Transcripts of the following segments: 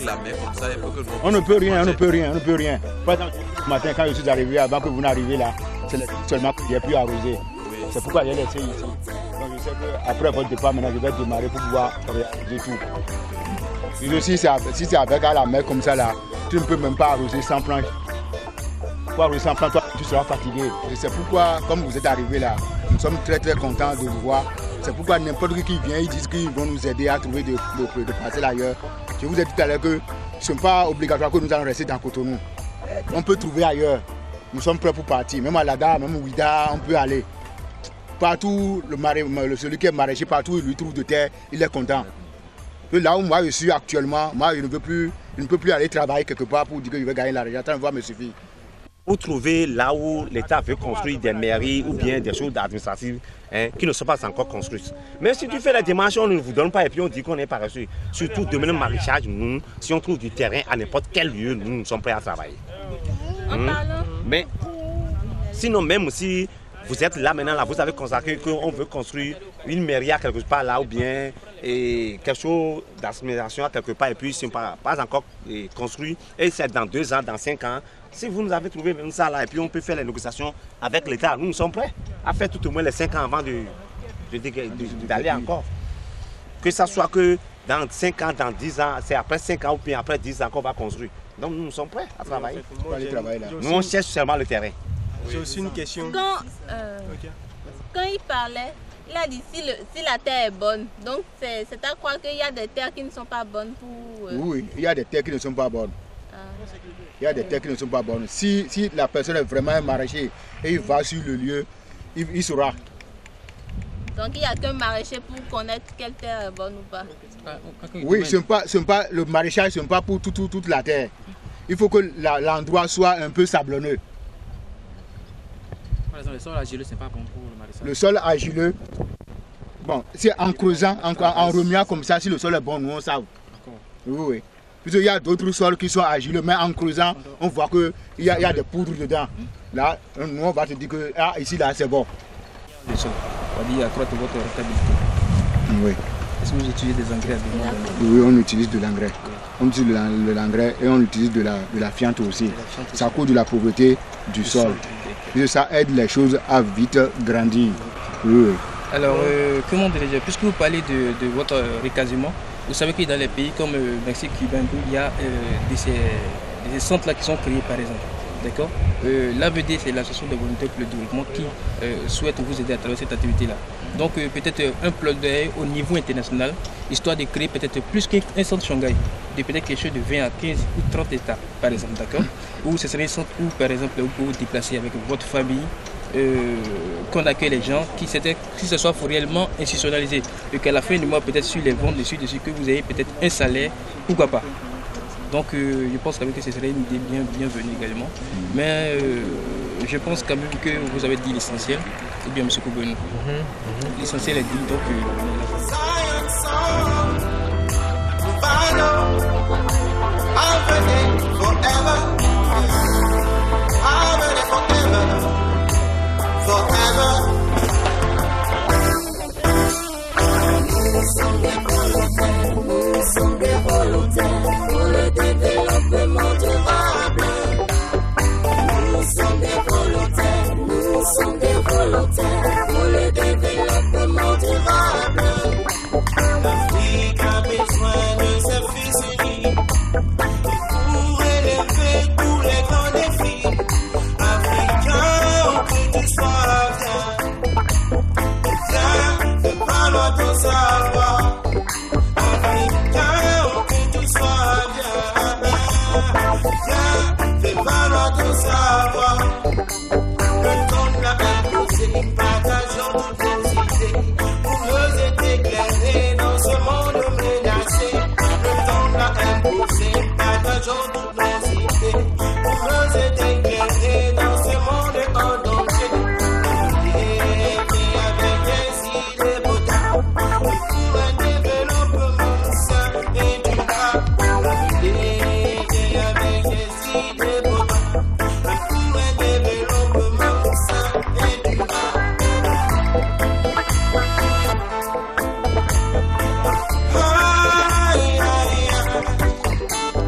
la main comme ça, il faut que nous... On ne peut rien, on ne peut rien, on ne peut rien. Par exemple, ce matin, quand je suis arrivé, avant que vous n'arriviez là, c'est seulement que j'ai pu arroser. Oui. C'est pourquoi j'ai laissé ici. Donc je sais qu'après votre départ, maintenant, je vais démarrer pour pouvoir arroser tout. Et aussi, si c'est avec à la main comme ça là, tu ne peux même pas arroser sans planche. Pour arroser sans planche, toi, tu seras fatigué. Et c'est pourquoi, comme vous êtes arrivé là, nous sommes très très contents de vous voir. C'est pourquoi n'importe qui vient, ils disent qu'ils vont nous aider à trouver des parcelles ailleurs. Je vous ai dit tout à l'heure que ce n'est pas obligatoire que nous allons rester dans Cotonou. On peut trouver ailleurs. Nous sommes prêts pour partir. Même à Laga, même à Ouida, on peut aller. Partout, celui qui est maraîcher, partout il lui trouve de terre, il est content. Et là où moi je suis actuellement, moi je ne peux plus aller travailler quelque part pour dire que je vais gagner l'argent. Attends, voir me suffit. Vous trouvez là où l'État veut construire des mairies ou bien des choses administratives qui ne sont pas encore construites. Mais si tu fais la démarche, on ne vous donne pas et puis on dit qu'on est paresseux. Surtout demain le maraîchage, nous, si on trouve du terrain à n'importe quel lieu, nous sommes prêts à travailler. Mais sinon, même si vous êtes là maintenant, là, vous avez consacré qu'on veut construire une mairie à quelque part là ou bien quelque chose d'administration à quelque part et puis ce n'est pas encore construit et c'est dans 2 ans, dans 5 ans. Si vous nous avez trouvé même ça là et puis on peut faire les négociations avec l'État, nous sommes prêts à faire tout au moins les 5 ans avant d'aller encore. Que ça soit que dans 5 ans, dans 10 ans, c'est après 5 ans ou bien après 10 ans qu'on va construire. Donc nous sommes prêts à travailler. Nous on cherche seulement le terrain. J'ai aussi une question. Quand il parlait, il a dit si la terre est bonne. Donc c'est à croire qu'il y a des terres qui ne sont pas bonnes pour... Oui, il y a des terres qui ne sont pas bonnes. Il y a des terres qui ne sont pas bonnes. Si la personne est vraiment un maraîcher et il va sur le lieu, il saura. Donc il n'y a qu'un maraîcher pour connaître quelle terre est bonne ou pas. Oui, le maraîchage, ce n'est pas pour toute la terre. Il faut que l'endroit soit un peu sablonneux. Le sol argileux, c'est pas bon pour le maraîchage. Le sol argileux, bon, c'est en creusant, en remuant comme ça, si le sol est bon, nous on savent. Oui. Puis il y a d'autres sols qui sont argileux, mais en creusant, on voit qu'il y a des poudres dedans. Là, nous on va te dire que ici là c'est bon. Le sol, on va dire accroître votre rentabilité. Oui. Est-ce que vous utilisez des engrais? Oui, on utilise de l'engrais. On utilise de l'engrais et on utilise de la fiente aussi. Ça coûte de la pauvreté du sol. Et ça aide les choses à vite grandir. Oui. Alors, comment dirais-je, puisque vous parlez de votre recasement, vous savez que dans les pays comme Mexique, Cuba, il y a des centres là qui sont créés par exemple. D'accord. L'AVD, c'est l'association de volontaires pour le développement qui souhaite vous aider à travers cette activité-là. Donc peut-être un plaidoyer au niveau international, histoire de créer peut-être plus qu'un centre Shanghai, de peut-être quelque chose de 20 à 15 ou 30 États, par exemple, d'accord. Ou ce serait un centre où, par exemple, vous pouvez vous déplacer avec votre famille, qu'on accueille les gens, qui ce soit réellement institutionnalisé, et qu'à la fin du mois, peut-être sur les ventes dessus, que vous ayez peut-être un salaire, pourquoi pas. Donc je pense quand même que ce serait une idée bienvenue également. Mais je pense quand même que vous avez dit l'essentiel, ou bien M. Koubenou. L'essentiel est dit, donc... Nous sommes des volontaires pour le développement durable. Nous sommes des volontaires pour le développement durable. L'Afrique a besoin de services unis pour élever tous les grands défis. Africains, que tu sois bien, fais valoir ton savoir. Fais valoir ton savoir. Le temps l'a imposé, partageons toutes nos idées pour nous éclairer dans ce monde menacé. Le temps l'a imposé, partageons toutes nos idées pour nous éclairer dans ce monde en danger. Et avec des idées potables pour un développement sain et durable. Et avec des idées potables pour un développement sain et durable. Aïe, aïe, aïe.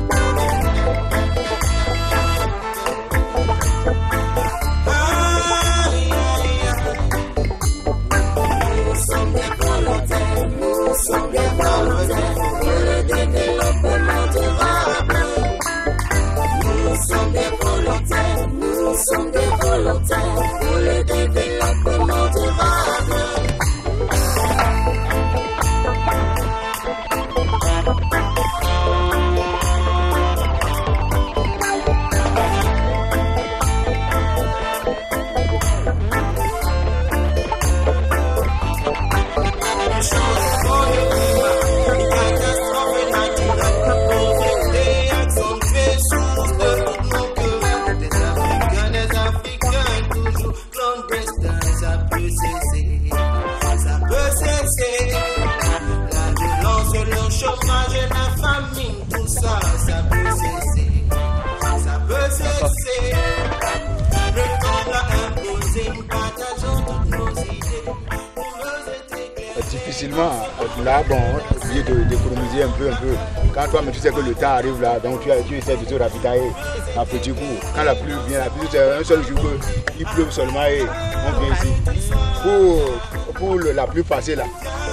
chômage et la famine, tout ça, ça peut cesser. Ça peut cesser. Le temps l'a imposé, nous partageons toutes nos idées. Pour nous éclairer. Difficilement, là, bon, on est obligé d'économiser un peu. Quand toi, mais tu sais que le temps arrive là, donc tu essaies de te ravitailler à petit coup. Quand la pluie vient, c'est un seul jour qu'il pleut seulement et on vient ici. Pour la pluie passée là,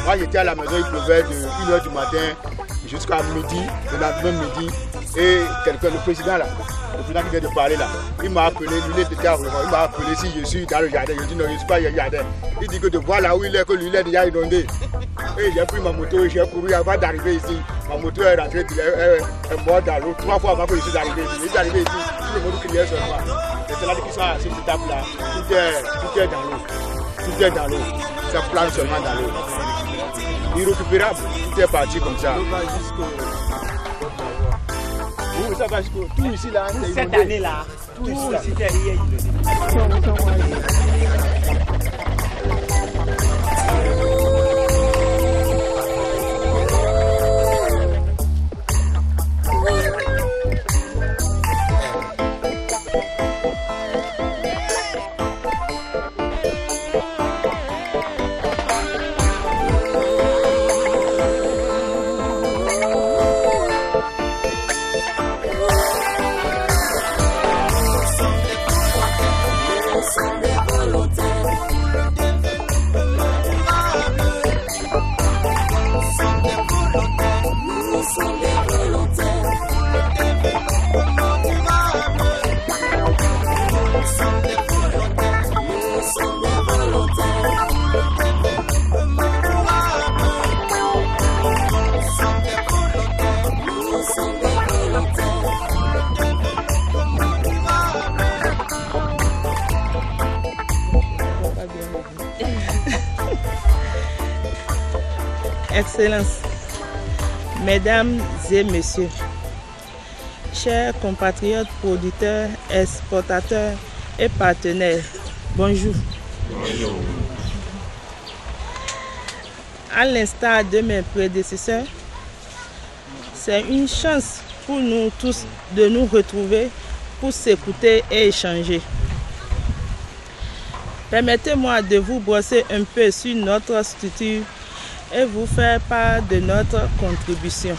moi j'étais à la maison, il pleuvait de 1h du matin jusqu'à midi, le lendemain midi, et le président là, le président qui vient de parler là, il m'a appelé, lui il était à Rouen, il m'a appelé si je suis dans le jardin, je dis non, je ne suis pas dans le jardin. Il dit que de voir là où il est, que lui il est déjà inondé. Et j'ai pris ma moto et j'ai couru avant d'arriver ici. Ma moto est rentrée, elle est morte dans l'eau 3 fois avant que je suis arrivé ici. Je suis arrivé ici, tout le monde criait seulement. Et c'est là qu'ils sont à cette table là, tout est dans l'eau. Tout est dans l'eau, ça plane seulement dans l'eau. Irrécupérable, tout est parti comme ça. Oui, ça va jusqu'au. Tout ici là, c'est Cette année-là, tout ici c'est hier. Excellences, Mesdames et Messieurs, chers compatriotes, producteurs, exportateurs et partenaires, bonjour. À l'instar de mes prédécesseurs, c'est une chance pour nous tous de nous retrouver pour s'écouter et échanger. Permettez-moi de vous brosser un peu sur notre structure et vous faire part de notre contribution.